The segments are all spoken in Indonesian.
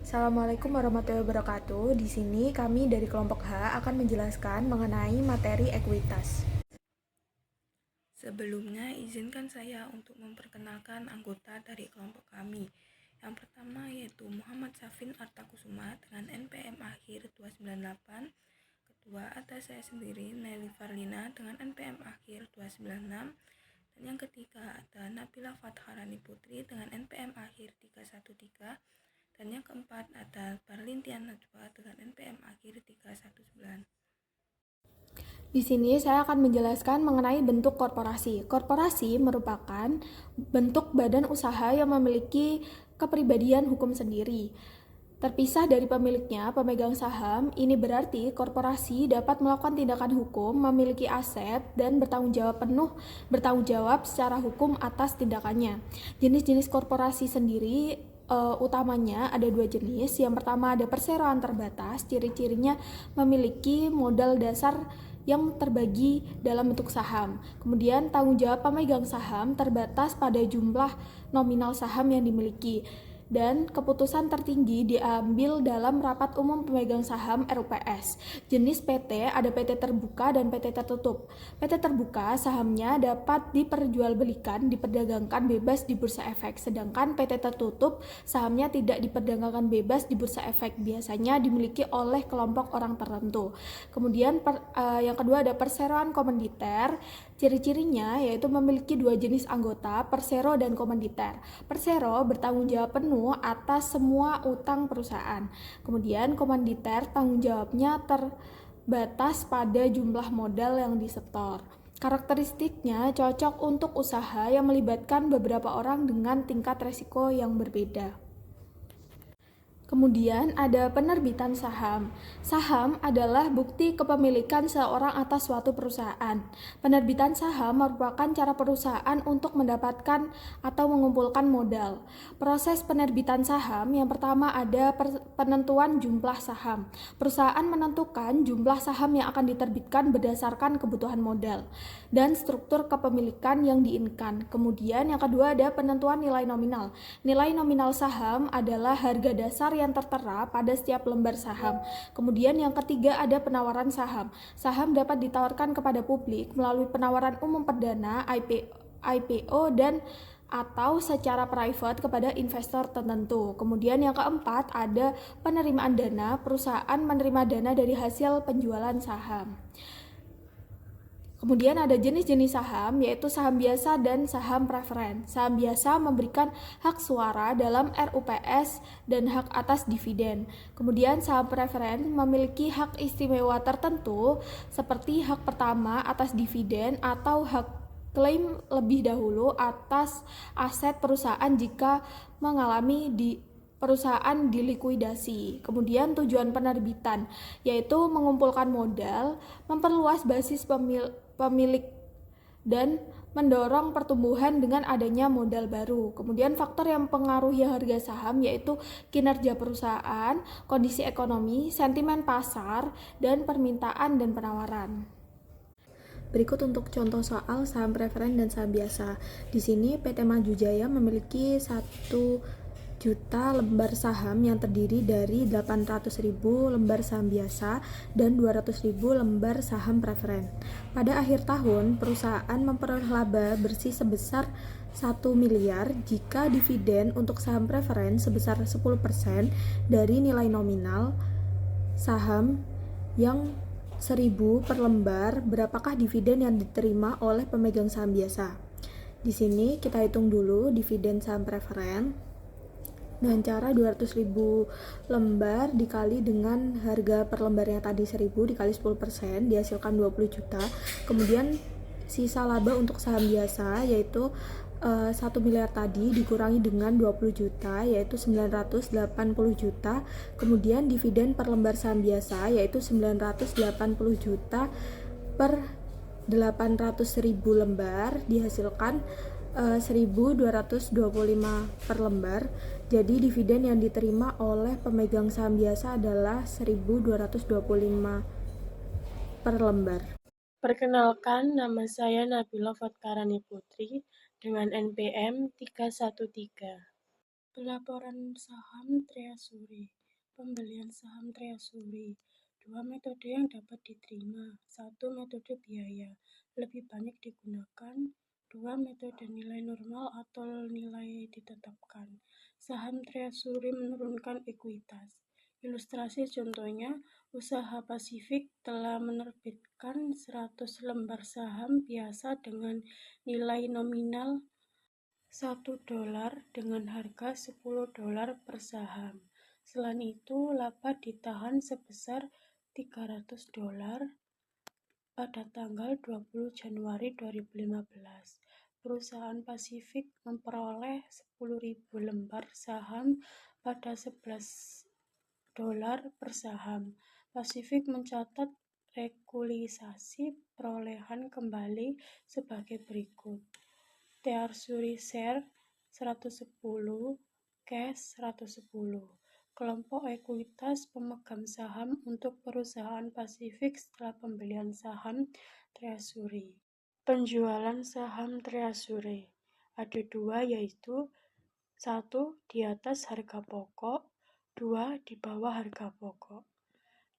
Assalamualaikum warahmatullahi wabarakatuh. Di sini kami dari kelompok H akan menjelaskan mengenai materi ekuitas. Sebelumnya, izinkan saya untuk memperkenalkan anggota dari kelompok kami. Yang pertama yaitu Muhammad Safin Artakusuma dengan NPM akhir 298. Kedua, atas saya sendiri, Nelly Farlina dengan NPM akhir 296. Dan yang ketiga ada Nabila Fatharani Putri dengan NPM akhir 313. Dan yang keempat ada Barlintian Najwa dengan NPM akhir 319. Di sini saya akan menjelaskan mengenai bentuk korporasi. Korporasi merupakan bentuk badan usaha yang memiliki kepribadian hukum sendiri. Terpisah dari pemiliknya, pemegang saham, ini berarti korporasi dapat melakukan tindakan hukum, memiliki aset, dan bertanggung jawab secara hukum atas tindakannya. Jenis-jenis korporasi sendiri utamanya ada dua jenis. Yang pertama ada perseroan terbatas, ciri-cirinya memiliki modal dasar yang terbagi dalam bentuk saham. Kemudian tanggung jawab pemegang saham terbatas pada jumlah nominal saham yang dimiliki. Dan keputusan tertinggi diambil dalam rapat umum pemegang saham RUPS. Jenis PT ada PT terbuka dan PT tertutup. PT terbuka sahamnya dapat diperdagangkan bebas di bursa efek, sedangkan PT tertutup sahamnya tidak diperdagangkan bebas di bursa efek, biasanya dimiliki oleh kelompok orang tertentu. Kemudian yang kedua ada perseroan komanditer. Ciri-cirinya yaitu memiliki dua jenis anggota, persero dan komanditer. Persero bertanggung jawab penuh atas semua utang perusahaan. Kemudian komanditer tanggung jawabnya terbatas pada jumlah modal yang disetor. Karakteristiknya cocok untuk usaha yang melibatkan beberapa orang dengan tingkat resiko yang berbeda. Kemudian ada penerbitan saham. Saham adalah bukti kepemilikan seorang atas suatu perusahaan. Penerbitan saham merupakan cara perusahaan untuk mendapatkan atau mengumpulkan modal. Proses penerbitan saham yang pertama ada penentuan jumlah saham. Perusahaan menentukan jumlah saham yang akan diterbitkan berdasarkan kebutuhan modal dan struktur kepemilikan yang diinginkan. Kemudian yang kedua ada penentuan nilai nominal. Nilai nominal saham adalah harga dasar yang tertera pada setiap lembar saham. Kemudian yang ketiga ada penawaran saham. Saham dapat ditawarkan kepada publik melalui penawaran umum perdana, IPO dan atau secara private kepada investor tertentu. Kemudian yang keempat ada penerimaan dana. Perusahaan menerima dana dari hasil penjualan saham. Kemudian ada jenis-jenis saham, yaitu saham biasa dan saham preferen. Saham biasa memberikan hak suara dalam RUPS dan hak atas dividen. Kemudian saham preferen memiliki hak istimewa tertentu seperti hak pertama atas dividen atau hak klaim lebih dahulu atas aset perusahaan jika mengalami perusahaan dilikuidasi. Kemudian tujuan penerbitan yaitu mengumpulkan modal, memperluas basis pemilik dan mendorong pertumbuhan dengan adanya modal baru. Kemudian faktor yang mempengaruhi harga saham yaitu kinerja perusahaan, kondisi ekonomi, sentimen pasar, dan permintaan dan penawaran. Berikut untuk contoh soal saham preferen dan saham biasa. Di sini PT Maju Jaya memiliki 1 juta lembar saham yang terdiri dari 800.000 lembar saham biasa dan 200.000 lembar saham preferen. Pada akhir tahun, perusahaan memperoleh laba bersih sebesar 1 miliar jika dividen untuk saham preferen sebesar 10% dari nilai nominal saham yang 1.000 per lembar. Berapakah dividen yang diterima oleh pemegang saham biasa? Di sini kita hitung dulu dividen saham preferen dengan cara 200.000 lembar dikali dengan harga per lembarnya tadi 1.000 dikali 10% dihasilkan 20 juta. Kemudian sisa laba untuk saham biasa yaitu 1 miliar tadi dikurangi dengan 20 juta yaitu 980 juta. Kemudian dividen per lembar saham biasa yaitu 980 juta per 800.000 lembar dihasilkan 1.225 per lembar. Jadi dividen yang diterima oleh pemegang saham biasa adalah 1.225 per lembar. Perkenalkan, nama saya Nabila Fatkarani Putri dengan NPM 313. Pelaporan saham treasury. Pembelian saham treasury. Dua metode yang dapat diterima. Satu, metode biaya. Lebih banyak digunakan. Dua, metode nilai normal atau nilai ditetapkan. Saham treasury menurunkan ekuitas. Ilustrasi contohnya, usaha Pasifik telah menerbitkan 100 lembar saham biasa dengan nilai nominal $1 dengan harga $10 per saham. Selain itu, laba ditahan sebesar $300 pada tanggal 20 Januari 2015. Perusahaan Pasifik memperoleh 10.000 lembar saham pada $11 per saham. Pasifik mencatat rekulisasi perolehan kembali sebagai berikut. Treasury share 110, cash 110. Kelompok ekuitas pemegang saham untuk perusahaan Pasifik setelah pembelian saham treasury. Penjualan saham treasury ada dua, yaitu 1. Di atas harga pokok, 2. Di bawah harga pokok.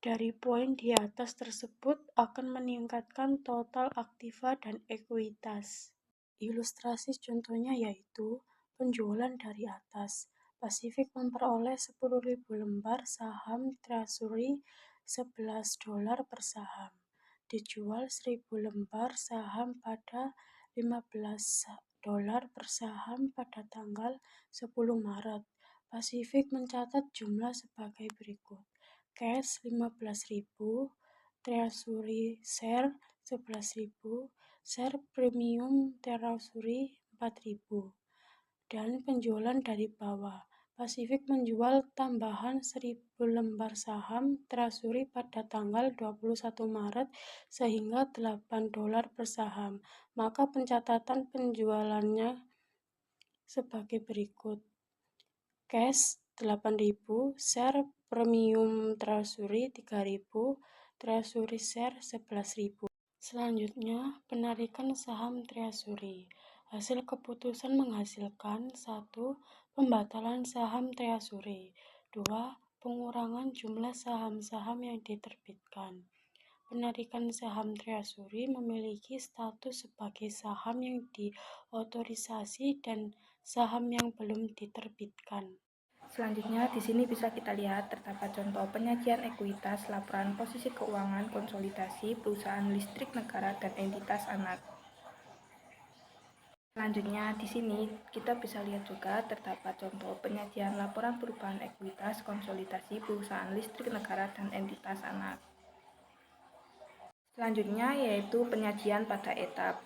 Dari poin di atas tersebut akan meningkatkan total aktiva dan ekuitas. Ilustrasi contohnya yaitu penjualan dari atas. Pasifik memperoleh 10.000 lembar saham treasury $11 per saham. Dijual 1.000 lembar saham pada $15 per saham pada tanggal 10 Maret. Pasifik mencatat jumlah sebagai berikut. Cash 15.000, treasury share 11.000, share premium treasury 4.000, dan penjualan dari bawah. Pasifik menjual tambahan 1.000 lembar saham treasury pada tanggal 21 Maret sehingga $8 per saham. Maka pencatatan penjualannya sebagai berikut. Cash 8.000, share premium treasury 3.000, treasury share 11.000. Selanjutnya, penarikan saham treasury. Hasil keputusan menghasilkan 1. Pembatalan saham treasury. 2. Pengurangan jumlah saham-saham yang diterbitkan. Penarikan saham treasury memiliki status sebagai saham yang diotorisasi dan saham yang belum diterbitkan. Selanjutnya, di sini bisa kita lihat terdapat contoh penyajian ekuitas, laporan posisi keuangan, konsolidasi, perusahaan listrik negara, dan entitas anak. Selanjutnya, di sini kita bisa lihat juga terdapat contoh penyajian laporan perubahan ekuitas, konsolidasi, perusahaan listrik negara, dan entitas anak. Selanjutnya yaitu penyajian pada etap.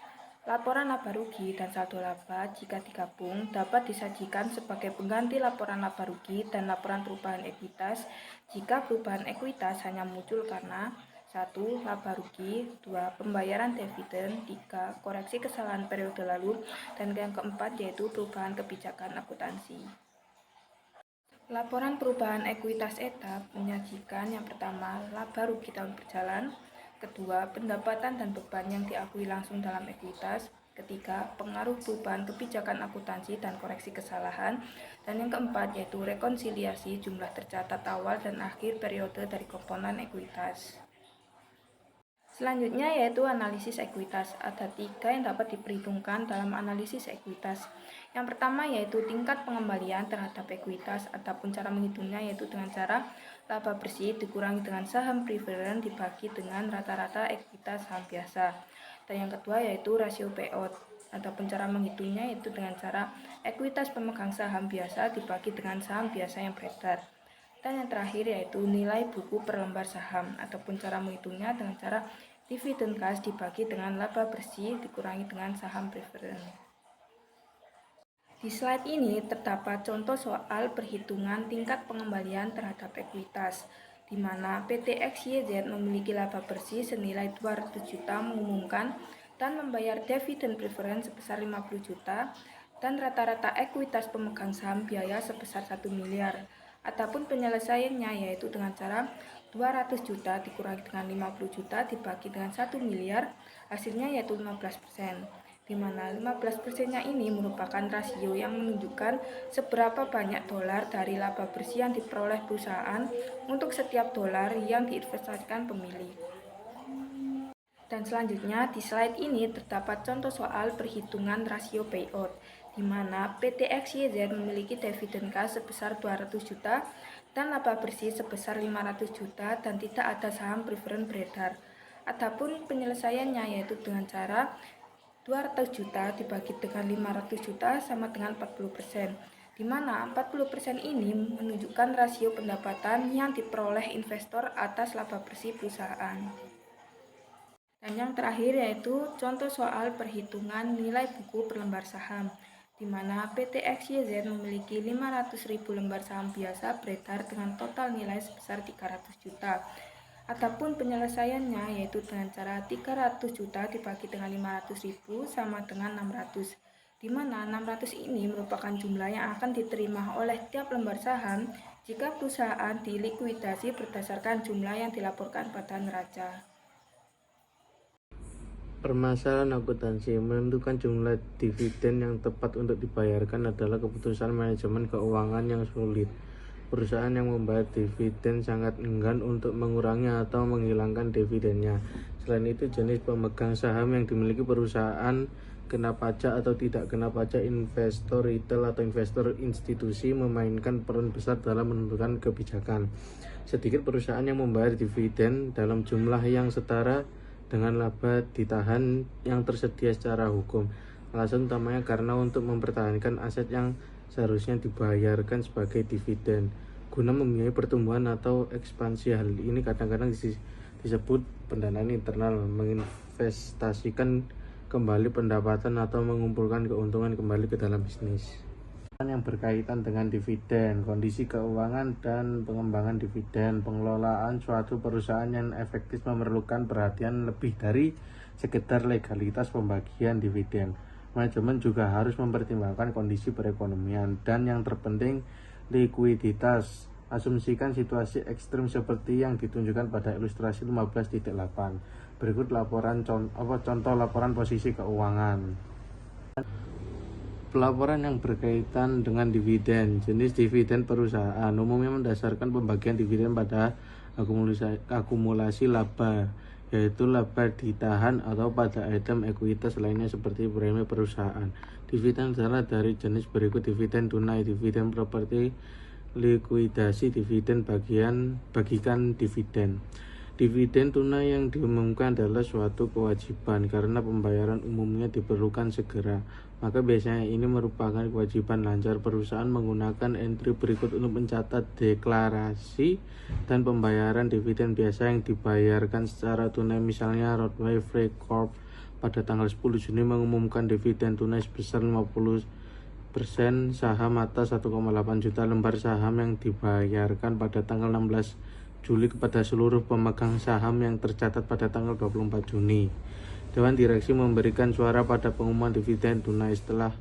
Laporan laba rugi dan saldo laba jika digabung dapat disajikan sebagai pengganti laporan laba rugi dan laporan perubahan ekuitas jika perubahan ekuitas hanya muncul karena 1. Laba rugi, 2. Pembayaran dividen, 3. Koreksi kesalahan periode lalu, dan yang keempat yaitu perubahan kebijakan akuntansi. Laporan perubahan ekuitas etap menyajikan yang pertama laba rugi tahun berjalan, kedua pendapatan dan beban yang diakui langsung dalam ekuitas, ketiga pengaruh perubahan kebijakan akuntansi dan koreksi kesalahan, dan yang keempat yaitu rekonsiliasi jumlah tercatat awal dan akhir periode dari komponen ekuitas. Selanjutnya yaitu analisis ekuitas. Ada 3 yang dapat diperhitungkan dalam analisis ekuitas. Yang pertama yaitu tingkat pengembalian terhadap ekuitas, ataupun cara menghitungnya yaitu dengan cara laba bersih dikurangi dengan saham preferen dibagi dengan rata-rata ekuitas saham biasa. Dan yang kedua yaitu rasio payout, ataupun cara menghitungnya yaitu dengan cara ekuitas pemegang saham biasa dibagi dengan saham biasa yang beredar. Dan yang terakhir yaitu nilai buku per lembar saham, ataupun cara menghitungnya dengan cara dividen kas dibagi dengan laba bersih dikurangi dengan saham preferen. Di slide ini terdapat contoh soal perhitungan tingkat pengembalian terhadap ekuitas, di mana PT XYZ memiliki laba bersih senilai 200 juta mengumumkan dan membayar dividen preferen sebesar 50 juta, dan rata-rata ekuitas pemegang saham biaya sebesar 1 miliar. Adapun penyelesaiannya yaitu dengan cara 200 juta dikurangi dengan 50 juta dibagi dengan 1 miliar, hasilnya yaitu 15%. di mana 15%-nya ini merupakan rasio yang menunjukkan seberapa banyak dolar dari laba bersih yang diperoleh perusahaan untuk setiap dolar yang diinvestasikan pemilik. Dan selanjutnya di slide ini terdapat contoh soal perhitungan rasio payout, di mana PT XYZ memiliki dividen kas sebesar 200 juta dan laba bersih sebesar 500 juta dan tidak ada saham preferen beredar. Adapun penyelesaiannya yaitu dengan cara 200 juta dibagi dengan 500 juta sama dengan 40%, di mana 40% ini menunjukkan rasio pendapatan yang diperoleh investor atas laba bersih perusahaan. Dan yang terakhir yaitu contoh soal perhitungan nilai buku per lembar saham, di mana PT XYZ memiliki 500.000 lembar saham biasa beredar dengan total nilai sebesar 300 juta. Adapun penyelesaiannya yaitu dengan cara 300 juta dibagi dengan 500.000 sama dengan 600, di mana 600 ini merupakan jumlah yang akan diterima oleh tiap lembar saham jika perusahaan dilikuidasi berdasarkan jumlah yang dilaporkan pada neraca. Permasalahan akuntansi menentukan jumlah dividen yang tepat untuk dibayarkan adalah keputusan manajemen keuangan yang sulit. Perusahaan yang membayar dividen sangat enggan untuk mengurangi atau menghilangkan dividennya. Selain itu, jenis pemegang saham yang dimiliki perusahaan, kena pajak atau tidak kena pajak, investor retail atau investor institusi memainkan peran besar dalam menentukan kebijakan. Sedikit perusahaan yang membayar dividen dalam jumlah yang setara dengan laba ditahan yang tersedia secara hukum. Alasan utamanya karena untuk mempertahankan aset yang seharusnya dibayarkan sebagai dividen guna membiayai pertumbuhan atau ekspansi. Hal ini kadang-kadang disebut pendanaan internal, menginvestasikan kembali pendapatan atau mengumpulkan keuntungan kembali ke dalam bisnis. Yang berkaitan dengan dividen, kondisi keuangan dan pengembangan dividen. Pengelolaan suatu perusahaan yang efektif memerlukan perhatian lebih dari sekedar legalitas pembagian dividen. Manajemen juga harus mempertimbangkan kondisi perekonomian dan yang terpenting likuiditas. Asumsikan situasi ekstrim seperti yang ditunjukkan pada ilustrasi 15.8. Berikut contoh laporan posisi keuangan. Pelaporan yang berkaitan dengan dividen. Jenis dividen perusahaan umumnya mendasarkan pembagian dividen pada akumulasi laba, yaitu laba ditahan atau pada item ekuitas lainnya seperti premi perusahaan. Dividen adalah dari jenis berikut: dividen tunai, dividen properti, likuidasi, dividen bagikan dividen. Dividen tunai yang diumumkan adalah suatu kewajiban karena pembayaran umumnya diperlukan segera. Maka biasanya ini merupakan kewajiban lancar. Perusahaan menggunakan entry berikut untuk mencatat deklarasi dan pembayaran dividen biasa yang dibayarkan secara tunai. Misalnya Roadway Freight Corp pada tanggal 10 Juni mengumumkan dividen tunai sebesar 50% saham atas 1,8 juta lembar saham yang dibayarkan pada tanggal 16 Juli kepada seluruh pemegang saham yang tercatat pada tanggal 24 Juni. Dewan Direksi memberikan suara pada pengumuman dividen tunai. Setelah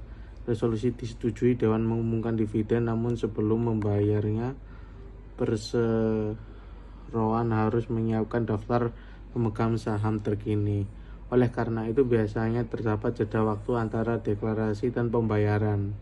resolusi disetujui, Dewan mengumumkan dividen, namun sebelum membayarnya, perseroan harus menyiapkan daftar pemegang saham terkini. Oleh karena itu, biasanya terdapat jeda waktu antara deklarasi dan pembayaran.